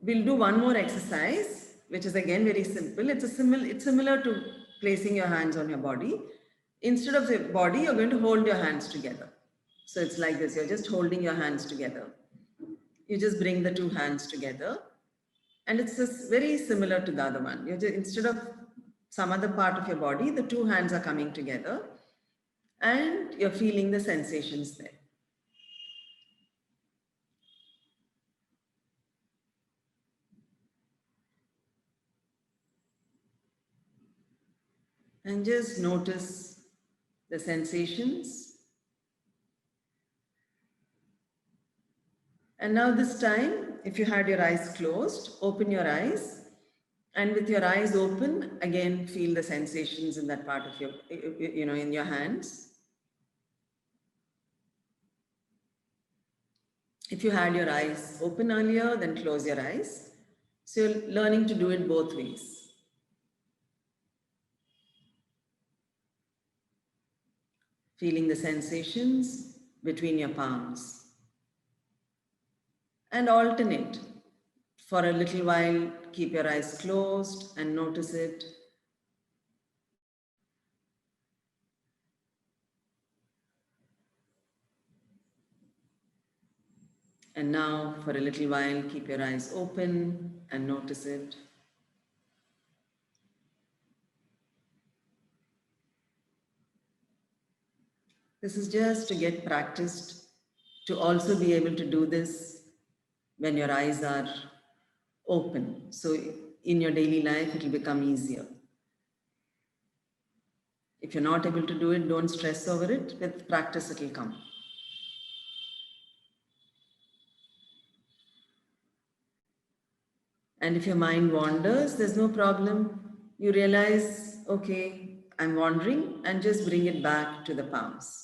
we'll do one more exercise, which is again very simple. It's similar to placing your hands on your body. Instead of the body, you're going to hold your hands together. So it's like this, you're just holding your hands together. You just bring the two hands together. And it's just very similar to the other one. Instead of some other part of your body, the two hands are coming together and you're feeling the sensations there. And just notice the sensations. And now this time, if you had your eyes closed, open your eyes. And with your eyes open, again, feel the sensations in that part of your, in your hands. If you had your eyes open earlier, then close your eyes. So you're learning to do it both ways. Feeling the sensations between your palms. And alternate. For a little while, keep your eyes closed and notice it. And now, for a little while, keep your eyes open and notice it. This is just to get practiced, to also be able to do this when your eyes are open. So in your daily life, it will become easier. If you're not able to do it, don't stress over it. With practice, it will come. And if your mind wanders, there's no problem. You realize, okay, I'm wandering, and just bring it back to the palms.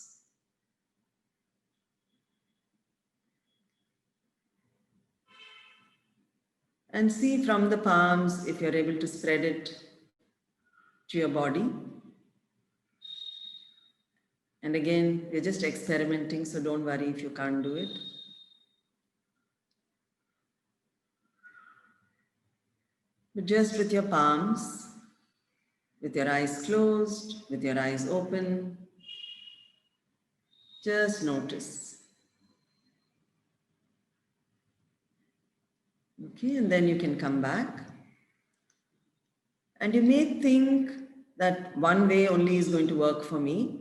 And see from the palms if you're able to spread it to your body. And again, we're just experimenting, so don't worry if you can't do it. But just with your palms, with your eyes closed, with your eyes open, just notice. Okay, and then you can come back. And you may think that one way only is going to work for me.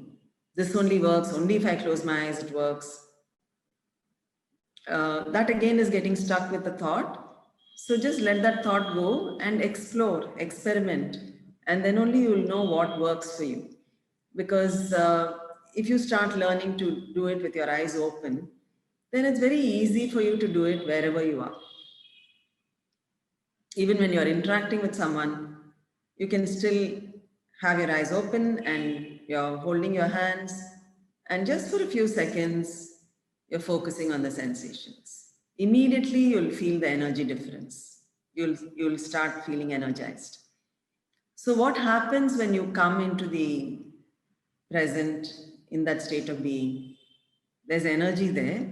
This only works, only if I close my eyes, it works. That again is getting stuck with the thought. So just let that thought go and explore, experiment. And then only you will know what works for you. Because if you start learning to do it with your eyes open, then it's very easy for you to do it wherever you are. Even when you're interacting with someone, you can still have your eyes open and you're holding your hands, and just for a few seconds, you're focusing on the sensations. Immediately, you'll feel the energy difference. You'll start feeling energized. So what happens when you come into the present in that state of being? There's energy there.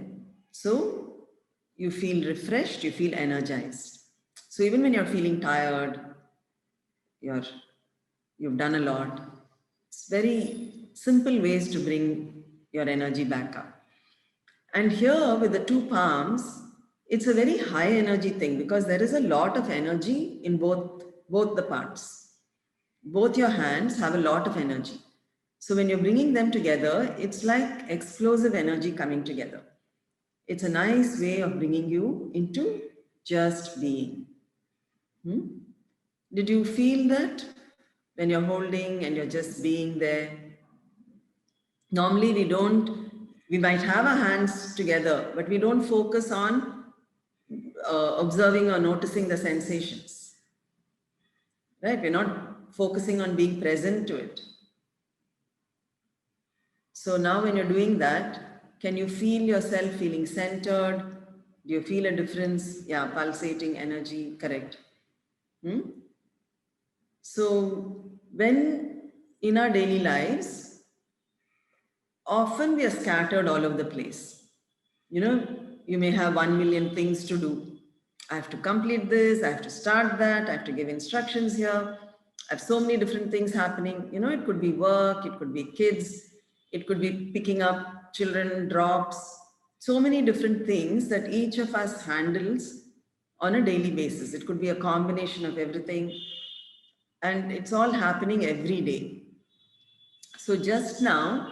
So you feel refreshed, you feel energized. So even when you're feeling tired, you've done a lot, it's very simple ways to bring your energy back up. And here with the two palms, it's a very high energy thing because there is a lot of energy in both the parts. Both your hands have a lot of energy. So when you're bringing them together, it's like explosive energy coming together. It's a nice way of bringing you into just being. Did you feel that when you're holding and you're just being there? Normally we might have our hands together, but we don't focus on observing or noticing the sensations, right? We're not focusing on being present to it. So now when you're doing that, can you feel yourself feeling centered? Do you feel a difference? Yeah, pulsating energy, correct. So when in our daily lives, often we are scattered all over the place. You may have 1 million things to do. I have to complete this, I have to start that, I have to give instructions here. I have so many different things happening. You know, it could be work, it could be kids, it could be picking up children, drops, so many different things that each of us handles on a daily basis. It could be a combination of everything, and it's all happening every day. So just now,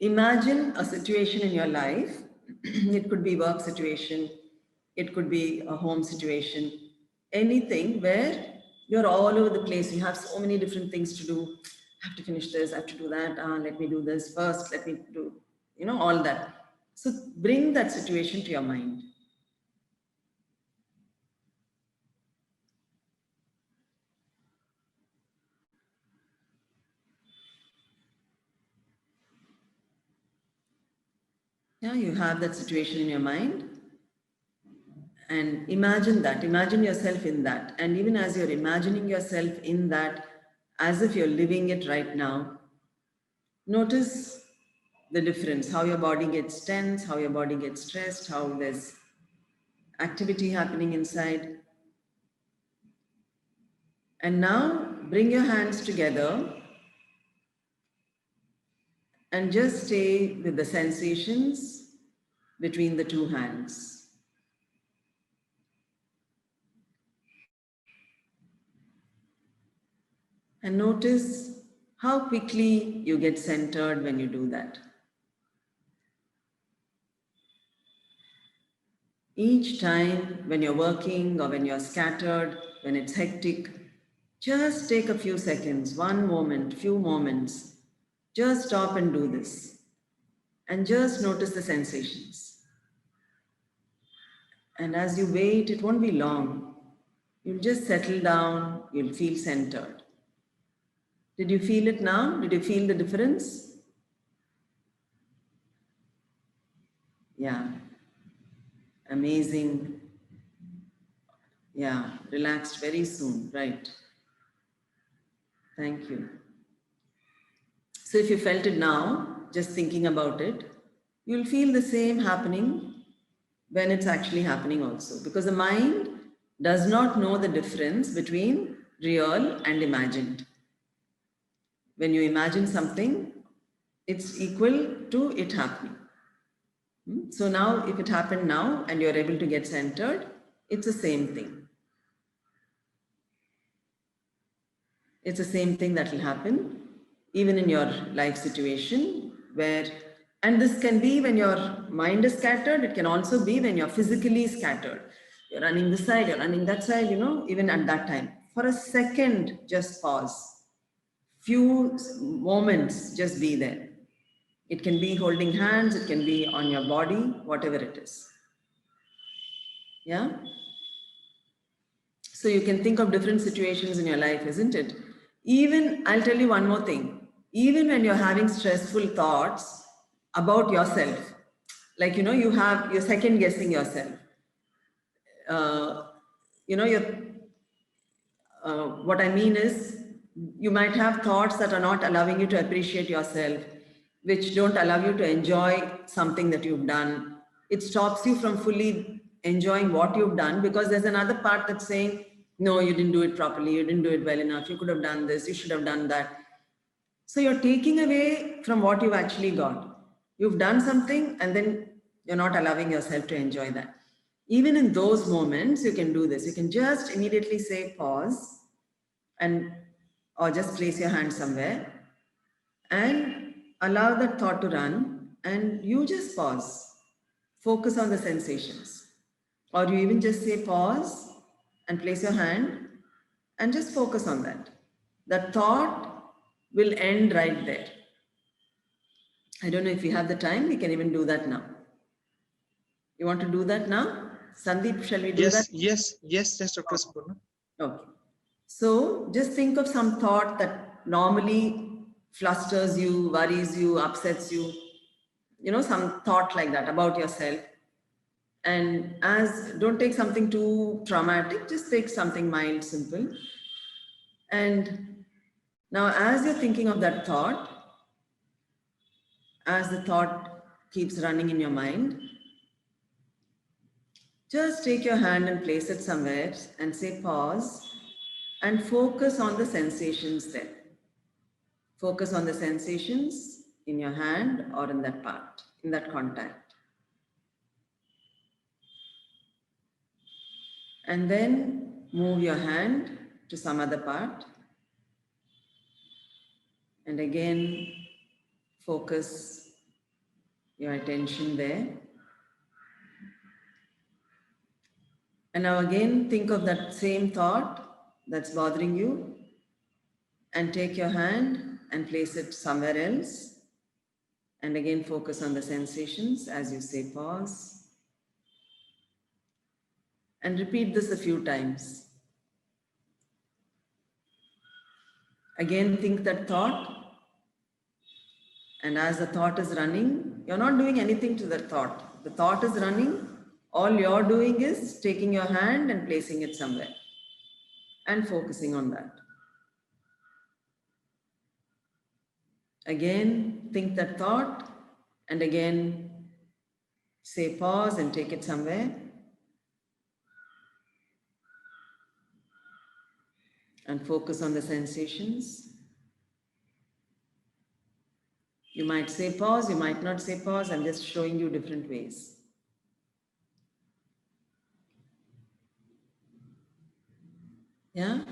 imagine a situation in your life. It could be work situation, it could be a home situation, anything where you're all over the place. You have so many different things to do. I have to finish this, I have to do that. Let me do this first, let me do, you know, all that. So bring that situation to your mind. Yeah, you have that situation in your mind. And imagine that, imagine yourself in that. And even as you're imagining yourself in that, as if you're living it right now, notice the difference, how your body gets tense, how your body gets stressed, how there's activity happening inside. And now bring your hands together and just stay with the sensations between the two hands. And notice how quickly you get centered when you do that. Each time when you're working or when you're scattered, when it's hectic, just take a few seconds, one moment, few moments. Just stop and do this. And just notice the sensations. And as you wait, it won't be long. You'll just settle down, you'll feel centered. Did you feel it now? Did you feel the difference? Yeah. Amazing. Yeah, relaxed very soon, right? Thank you. So if you felt it now, just thinking about it, you'll feel the same happening when it's actually happening also. Because the mind does not know the difference between real and imagined. When you imagine something, it's equal to it happening. So now, if it happened now and you're able to get centered, it's the same thing. It's the same thing that will happen even in your life situation where, and this can be when your mind is scattered, it can also be when you're physically scattered. You're running this side, you're running that side, you know, even at that time. For a second, just pause. Few moments, just be there. It can be holding hands, it can be on your body, whatever it is. Yeah? So you can think of different situations in your life, isn't it? Even, I'll tell you one more thing. Even when you're having stressful thoughts about yourself, like, you know, you're second guessing yourself. You know, what I mean is, you might have thoughts that are not allowing you to appreciate yourself, which don't allow you to enjoy something that you've done. It stops you from fully enjoying what you've done because there's another part that's saying, no, you didn't do it properly, you didn't do it well enough, you could have done this, you should have done that. So you're taking away from what you've actually got. You've done something and then you're not allowing yourself to enjoy that. Even in those moments, you can do this. You can just immediately say pause and or just place your hand somewhere and allow that thought to run and you just pause. Focus on the sensations. Or you even just say pause and place your hand and just focus on that. The thought will end right there. I don't know if we have the time, we can even do that now. You want to do that now? Sandeep, shall we do that? Yes, Dr. Suparna. Okay. So just think of some thought that normally flusters you, worries you, upsets you. You know, some thought like that about yourself. And don't take something too traumatic, just take something mild, simple. And now as you're thinking of that thought, as the thought keeps running in your mind, Just take your hand and place it somewhere and say pause and focus on the sensations there. Focus on the sensations in your hand or in that part, in that contact. And then move your hand to some other part. And again, focus your attention there. And now again, think of that same thought that's bothering you and take your hand and place it somewhere else. And again, focus on the sensations as you say pause. And repeat this a few times. Again, think that thought. And as the thought is running, you're not doing anything to the thought. The thought is running. All you're doing is taking your hand and placing it somewhere and focusing on that. Again, think that thought and again say pause and take it somewhere. And focus on the sensations. You might say pause, you might not say pause. I'm just showing you different ways. Yeah?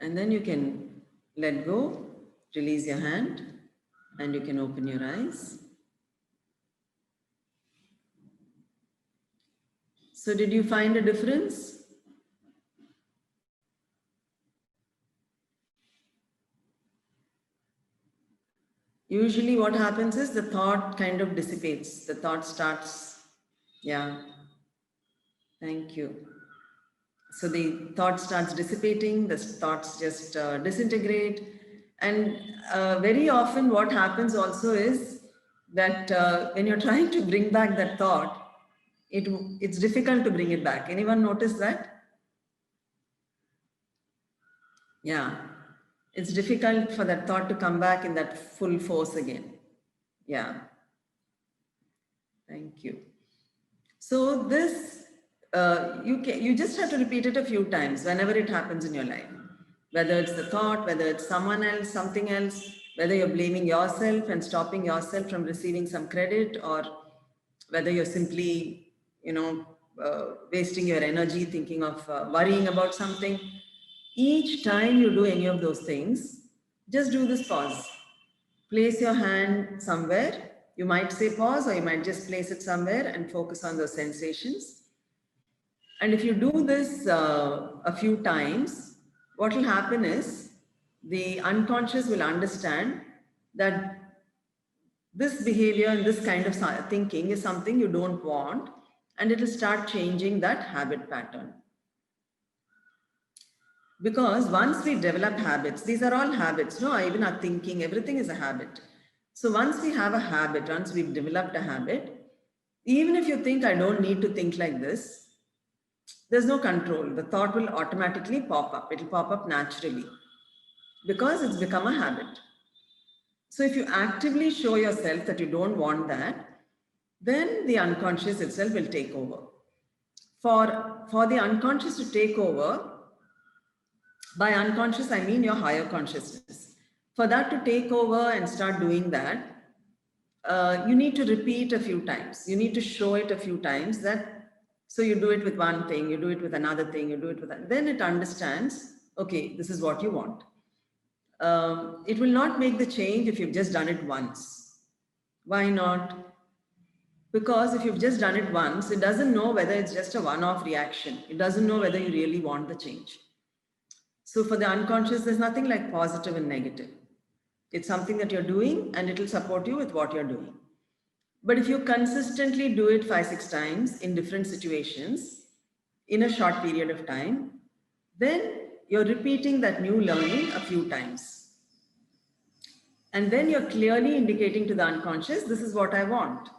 And then you can let go, release your hand, and you can open your eyes. So did you find a difference? Usually what happens is the thought kind of dissipates. The thought starts, yeah. Thank you. So the thought starts dissipating, the thoughts just disintegrate. And very often what happens also is that when you're trying to bring back that thought, it's difficult to bring it back. Anyone notice that? Yeah. It's difficult for that thought to come back in that full force again. Yeah. Thank you. So this, you just have to repeat it a few times whenever it happens in your life. Whether it's the thought, whether it's someone else, something else, whether you're blaming yourself and stopping yourself from receiving some credit, or whether you're simply, wasting your energy thinking of worrying about something. Each time you do any of those things, just do this pause. Place your hand somewhere. You might say pause, or you might just place it somewhere and focus on those sensations. And if you do this a few times, what will happen is the unconscious will understand that this behavior and this kind of thinking is something you don't want, and it will start changing that habit pattern. Because once we develop habits, these are all habits, no? Even our thinking, everything is a habit. So once we have a habit, once we've developed a habit, even if you think I don't need to think like this, there's no control. The thought will automatically pop up. It'll pop up naturally because it's become a habit. So if you actively show yourself that you don't want that, then the unconscious itself will take over. For the unconscious to take over, by unconscious, I mean your higher consciousness. For that to take over and start doing that, you need to repeat a few times. You need to show it a few times that, so you do it with one thing, you do it with another thing, you do it with that. Then it understands, okay, this is what you want. It will not make the change if you've just done it once. Why not? Because if you've just done it once, it doesn't know whether it's just a one-off reaction. It doesn't know whether you really want the change. So for the unconscious, there's nothing like positive and negative. It's something that you're doing and it'll support you with what you're doing. But if you consistently do it 5-6 times in different situations in a short period of time, then you're repeating that new learning a few times. And then you're clearly indicating to the unconscious, this is what I want.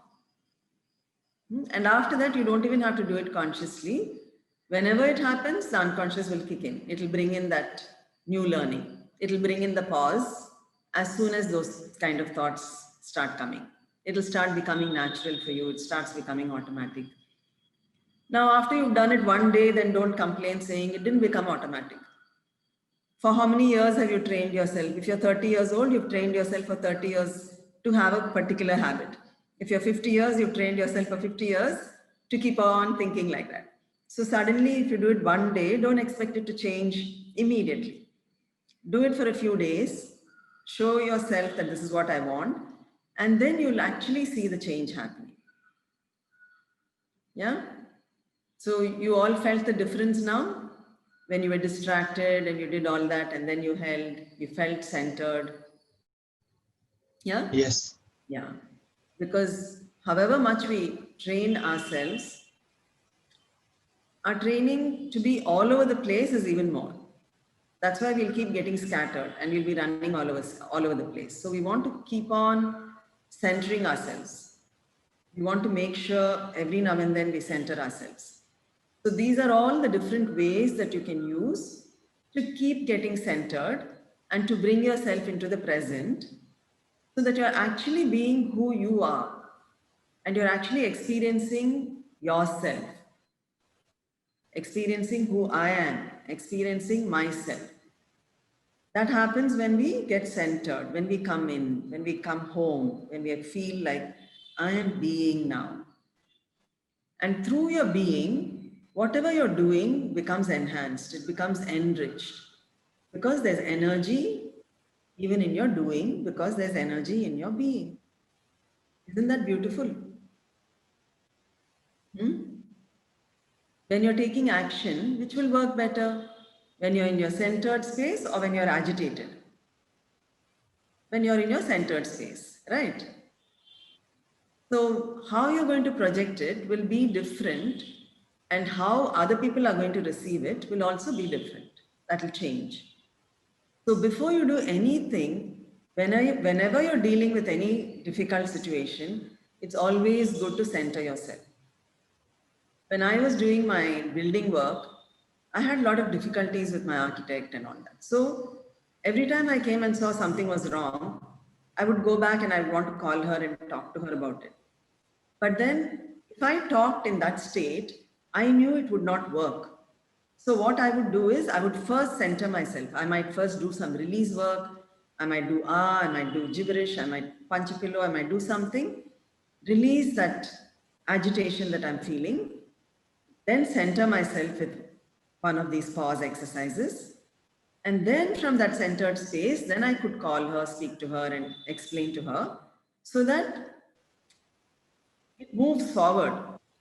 And after that, you don't even have to do it consciously. Whenever it happens, the unconscious will kick in. It'll bring in that new learning. It'll bring in the pause as soon as those kind of thoughts start coming. It'll start becoming natural for you. It starts becoming automatic. Now, after you've done it one day, then don't complain saying it didn't become automatic. For how many years have you trained yourself? If you're 30 years old, you've trained yourself for 30 years to have a particular habit. If you're 50 years, you've trained yourself for 50 years to keep on thinking like that. So suddenly, if you do it one day, don't expect it to change immediately. Do it for a few days, show yourself that this is what I want, and then you'll actually see the change happening. Yeah? So you all felt the difference now? When you were distracted and you did all that and then you held, you felt centered. Yeah? Yes. Yeah. Because however much we train ourselves, our training to be all over the place is even more. That's why we'll keep getting scattered and we'll be running all over the place. So we want to keep on centering ourselves. We want to make sure every now and then we center ourselves. So these are all the different ways that you can use to keep getting centered and to bring yourself into the present so that you're actually being who you are and you're actually experiencing yourself, experiencing who I am, experiencing myself. That happens when we get centered, when we come in, when we come home, when we feel like I am being now. And through your being, whatever you're doing becomes enhanced, it becomes enriched. Because there's energy even in your doing, because there's energy in your being. Isn't that beautiful? When you're taking action, which will work better? When you're in your centered space or when you're agitated? When you're in your centered space, right? So how you're going to project it will be different, and how other people are going to receive it will also be different. That will change. So before you do anything, whenever you're dealing with any difficult situation, it's always good to center yourself. When I was doing my building work, I had a lot of difficulties with my architect and all that. So every time I came and saw something was wrong, I would go back and I would want to call her and talk to her about it. But then if I talked in that state, I knew it would not work. So what I would do is I would first center myself. I might first do some release work. I might do I might do gibberish, I might punch a pillow, I might do something. Release that agitation that I'm feeling. Then center myself with one of these pause exercises. And then from that centered space, then I could call her, speak to her and explain to her so that it moves forward.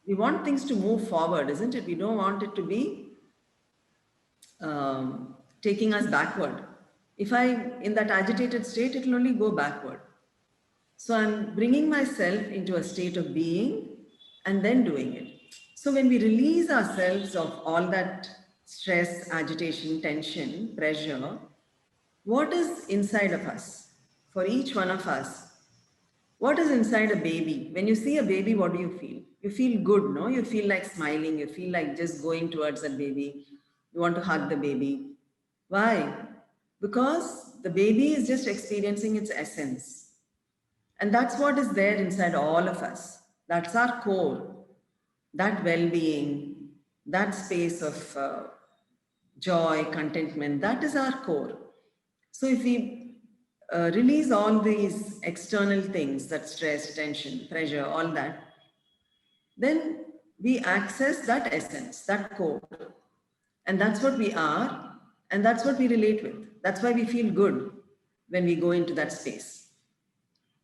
We want things to move forward, isn't it? We don't want it to be taking us backward. If in that agitated state, it will only go backward. So I'm bringing myself into a state of being and then doing it. So when we release ourselves of all that stress, agitation, tension, pressure, what is inside of us? For each one of us, what is inside a baby? When you see a baby, what do you feel? You feel good, no? You feel like smiling. You feel like just going towards that baby. You want to hug the baby. Why? Because the baby is just experiencing its essence. And that's what is there inside all of us. That's our core. That well-being, that space of joy, contentment, that is our core. So if we release all these external things, that stress, tension, pressure, all that, then we access that essence, that core. And that's what we are, and that's what we relate with. That's why we feel good when we go into that space.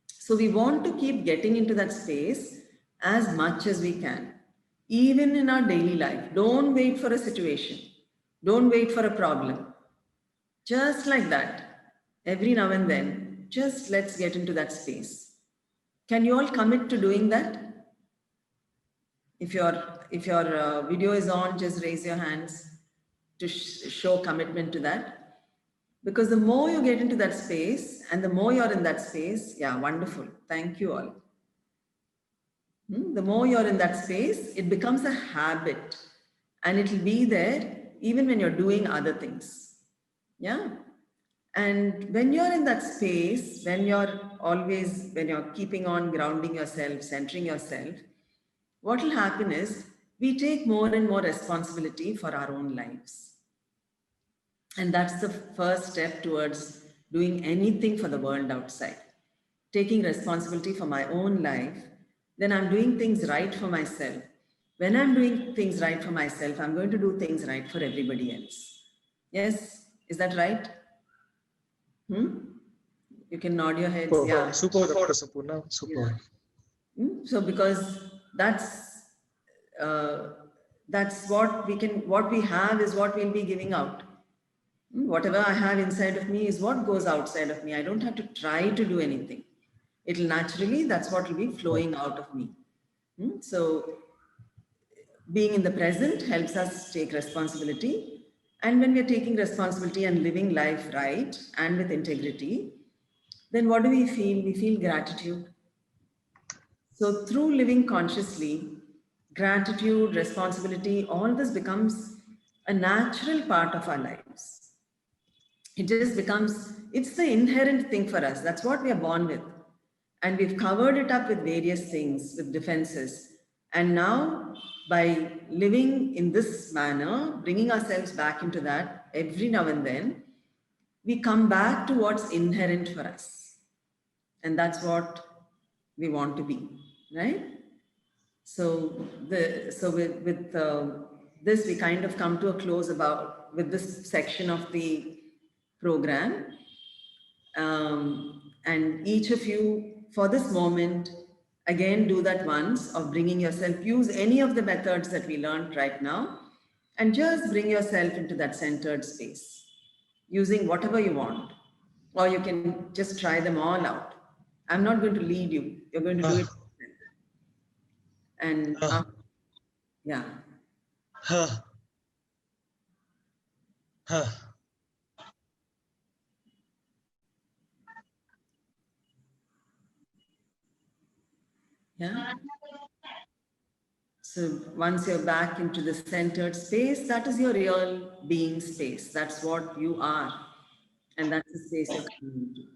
So we want to keep getting into that space as much as we can, even in our daily life. Don't wait for a situation. Don't wait for a problem. Just like that, every now and then, just let's get into that space. Can you all commit to doing that? If your video is on, just raise your hands to show commitment to that. Because the more you get into that space and the more you're in that space, yeah, wonderful. Thank you all. The more you're in that space, it becomes a habit and it'll be there even when you're doing other things. Yeah. And when you're in that space, when you're keeping on grounding yourself, centering yourself, what will happen is we take more and more responsibility for our own lives. And that's the first step towards doing anything for the world outside. Taking responsibility for my own life, then I'm doing things right for myself. When I'm doing things right for myself, I'm going to do things right for everybody else. Yes, is that right? You can nod your heads. Yeah. Super, Dr. Sapurna. Super. So because that's what we have is what we'll be giving out. Whatever I have inside of me is what goes outside of me. I don't have to try to do anything. It'll naturally, that's what will be flowing out of me. So being in the present helps us take responsibility. And when we're taking responsibility and living life right and with integrity, then what do we feel? We feel gratitude. So through living consciously, gratitude, responsibility, all this becomes a natural part of our lives. It just becomes, it's the inherent thing for us. That's what we are born with. And we've covered it up with various things, with defenses. And now, by living in this manner, bringing ourselves back into that every now and then, we come back to what's inherent for us. And that's what we want to be, right? So with this, we kind of come to a close with this section of the program. And each of you, for this moment, again, do that once of bringing yourself, use any of the methods that we learned right now, and just bring yourself into that centered space, using whatever you want, or you can just try them all out. I'm not going to lead you. You're going to do it. And yeah. Yeah. So once you're back into the centered space, that is your real being space. That's what you are. And that's the space you're coming into.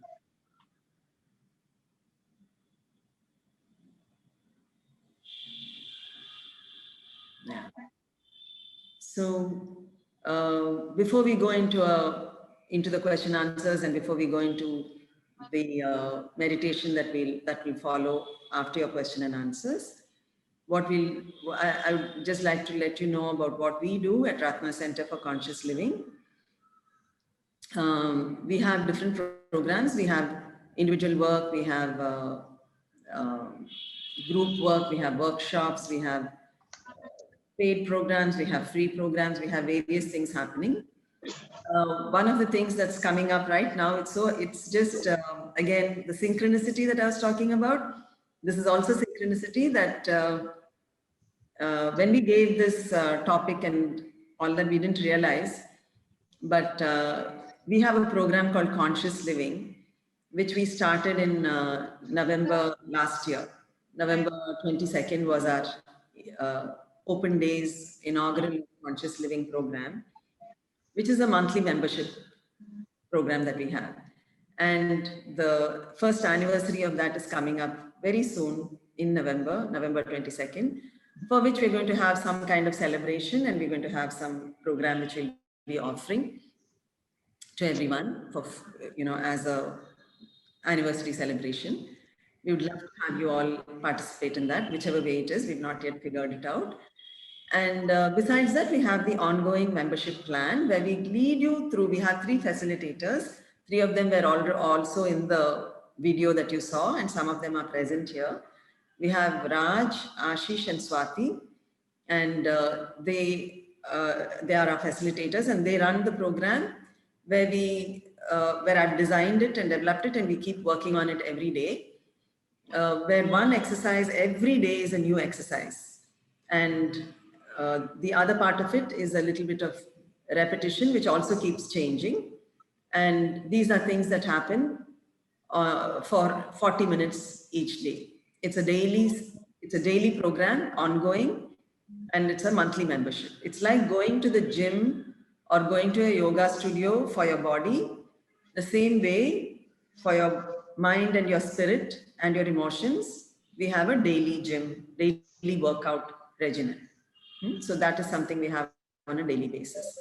Yeah. So before we go into the question answers, and before we go into the meditation that will follow after your question and answers, I would just like to let you know about what we do at Ratna Center for Conscious Living. We have different programs. We have individual work, we have group work, we have workshops, we have paid programs, we have free programs, we have various things happening. One of the things that's coming up right now, it's just, again, the synchronicity that I was talking about. This is also synchronicity that when we gave this topic and all that, we didn't realize, but we have a program called Conscious Living, which we started in November last year. November 22nd was our Open Days inaugural Conscious Living program, which is a monthly membership program that we have. And the first anniversary of that is coming up very soon in November 22nd, for which we're going to have some kind of celebration, and we're going to have some program which we'll be offering to everyone for, as a anniversary celebration. We would love to have you all participate in that, whichever way it is. We've not yet figured it out. And besides that, we have the ongoing membership plan where we lead you through. We have 3 facilitators. 3 of them were also in the video that you saw, and some of them are present here. We have Raj, Ashish, and Swati, and they are our facilitators, and they run the program where I've designed it and developed it, and we keep working on it every day. Where one exercise every day is a new exercise, and the other part of it is a little bit of repetition, which also keeps changing. And these are things that happen for 40 minutes each day. It's a daily program, ongoing, and it's a monthly membership. It's like going to the gym or going to a yoga studio for your body. The same way for your mind and your spirit and your emotions, we have a daily workout regimen. So that is something we have on a daily basis.